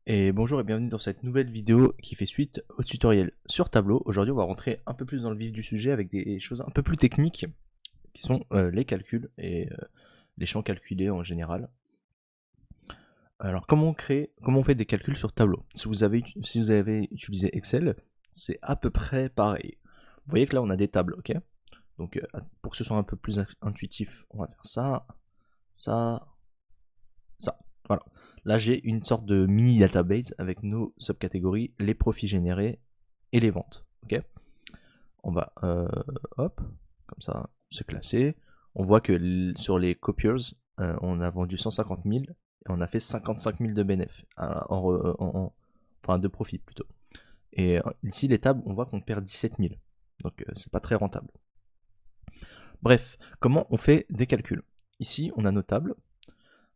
Et bonjour et bienvenue dans cette nouvelle vidéo qui fait suite au tutoriel sur Tableau. Aujourd'hui on va rentrer un peu plus dans le vif du sujet avec des choses un peu plus techniques qui sont les calculs et les champs calculés en général. Alors comment on fait des calculs sur Tableau? Si vous avez utilisé Excel, c'est à peu près pareil. Vous voyez que là on a des tables, ok? Donc pour que ce soit un peu plus intuitif, on va faire ça, ça, ça. Voilà. Là, j'ai une sorte de mini database avec nos subcatégories, les profits générés et les ventes. Ok. On va, hop, comme ça, c'est classé. On voit que sur les copiers, on a vendu 150 000 et on a fait 55 000 de bénéfices, enfin de profit plutôt. Et ici, les tables, on voit qu'on perd 17 000. Donc, c'est pas très rentable. Bref, comment on fait des calculs? Ici, on a nos tables.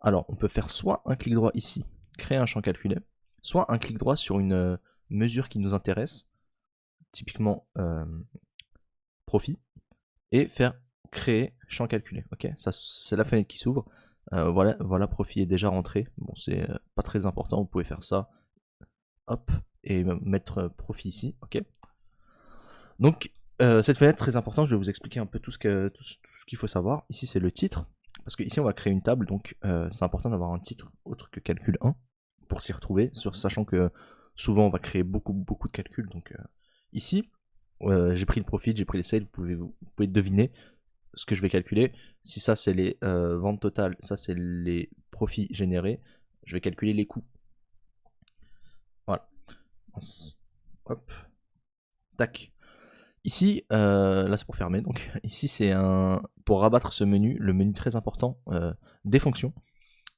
Alors, on peut faire soit un clic droit ici, créer un champ calculé, soit un clic droit sur une mesure qui nous intéresse, typiquement profit, et faire créer champ calculé. Ok, ça c'est la fenêtre qui s'ouvre. Voilà, profit est déjà rentré. Bon, c'est pas très important. Vous pouvez faire ça, hop, et mettre profit ici. Ok. Donc cette fenêtre très importante. Je vais vous expliquer un peu tout ce qu'il faut savoir. Ici c'est le titre. Parce qu'ici on va créer une table, donc c'est important d'avoir un titre autre que calcul 1 pour s'y retrouver, sachant que souvent on va créer beaucoup de calculs. Donc ici, j'ai pris le profit, j'ai pris les sales, vous pouvez deviner ce que je vais calculer. Si ça c'est les ventes totales, ça c'est les profits générés, je vais calculer les coûts. Voilà. Hop. Tac. Ici, là c'est pour fermer, donc ici c'est pour rabattre ce menu, le menu très important des fonctions.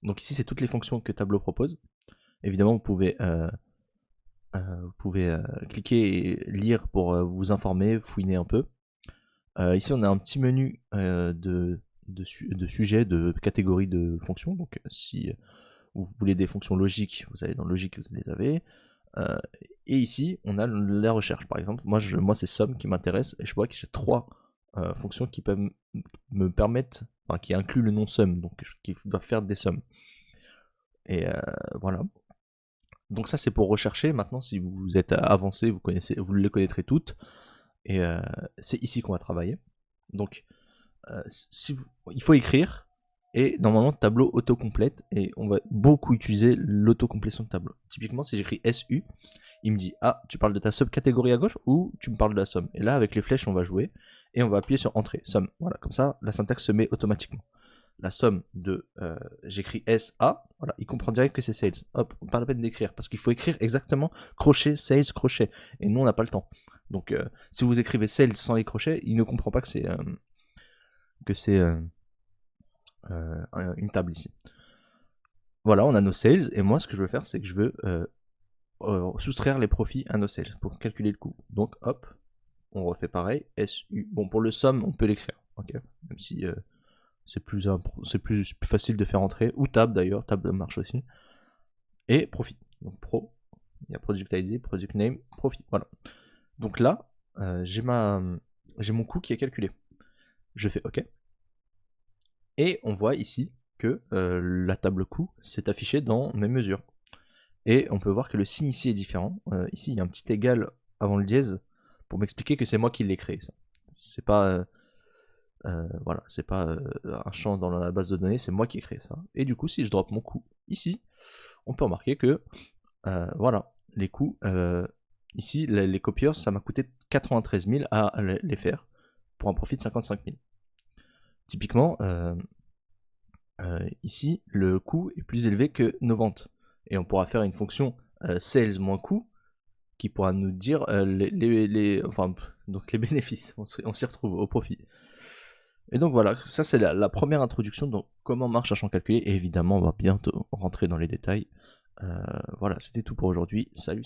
Donc ici c'est toutes les fonctions que Tableau propose. Évidemment vous pouvez cliquer et lire pour vous informer, fouiner un peu. Ici on a un petit menu de sujets, de catégories de fonctions. Donc si vous voulez des fonctions logiques, vous allez dans logique, vous les avez. Et ici, on a la recherche. Par exemple, moi c'est somme qui m'intéresse et je vois que j'ai trois fonctions qui peuvent me permettre, enfin, qui incluent le nom somme, donc qui doivent faire des sommes. Et voilà. Donc ça c'est pour rechercher. Maintenant, si vous êtes avancé, vous les connaîtrez toutes. Et c'est ici qu'on va travailler. Donc, il faut écrire. Et normalement, tableau autocomplète. Et on va beaucoup utiliser l'autocomplétion de tableau. Typiquement, si j'écris SU, il me dit ah, tu parles de ta subcatégorie à gauche ou tu me parles de la somme. Et là, avec les flèches, on va jouer et on va appuyer sur entrée, somme. Voilà, comme ça, la syntaxe se met automatiquement. La somme de j'écris SA, voilà, il comprend direct que c'est sales. Hop, pas la peine d'écrire parce qu'il faut écrire exactement crochet, sales, crochet. Et nous, on n'a pas le temps. Donc, si vous écrivez sales sans les crochets, il ne comprend pas que c'est une table ici. Voilà, on a nos sales et moi, ce que je veux faire, c'est que je veux soustraire les profits à nos sales pour calculer le coût. Donc hop, on refait pareil, SU. Bon, pour le somme, on peut l'écrire, ok, même si c'est plus facile de faire entrer, ou tab d'ailleurs, tab marche aussi. Et profit, donc pro, il y a product ID, product name, profit, voilà. Donc là, j'ai mon coût qui est calculé. Je fais OK. Et on voit ici que la table coût s'est affichée dans mes mesures. Et on peut voir que le signe ici est différent. Ici, il y a un petit égal avant le dièse pour m'expliquer que c'est moi qui l'ai créé. Ça. C'est pas, voilà, c'est pas un champ dans la base de données, c'est moi qui ai créé ça. Et du coup, si je drop mon coût ici, on peut remarquer que, voilà, les coûts, ici, les copiers, ça m'a coûté 93 000 à les faire pour un profit de 55 000. Typiquement, ici, le coût est plus élevé que nos ventes. Et on pourra faire une fonction sales moins coût qui pourra nous dire donc les bénéfices. On s'y retrouve au profit. Et donc voilà, ça c'est la première introduction de comment marche un champ calculé. Et évidemment, on va bientôt rentrer dans les détails. Voilà, c'était tout pour aujourd'hui. Salut.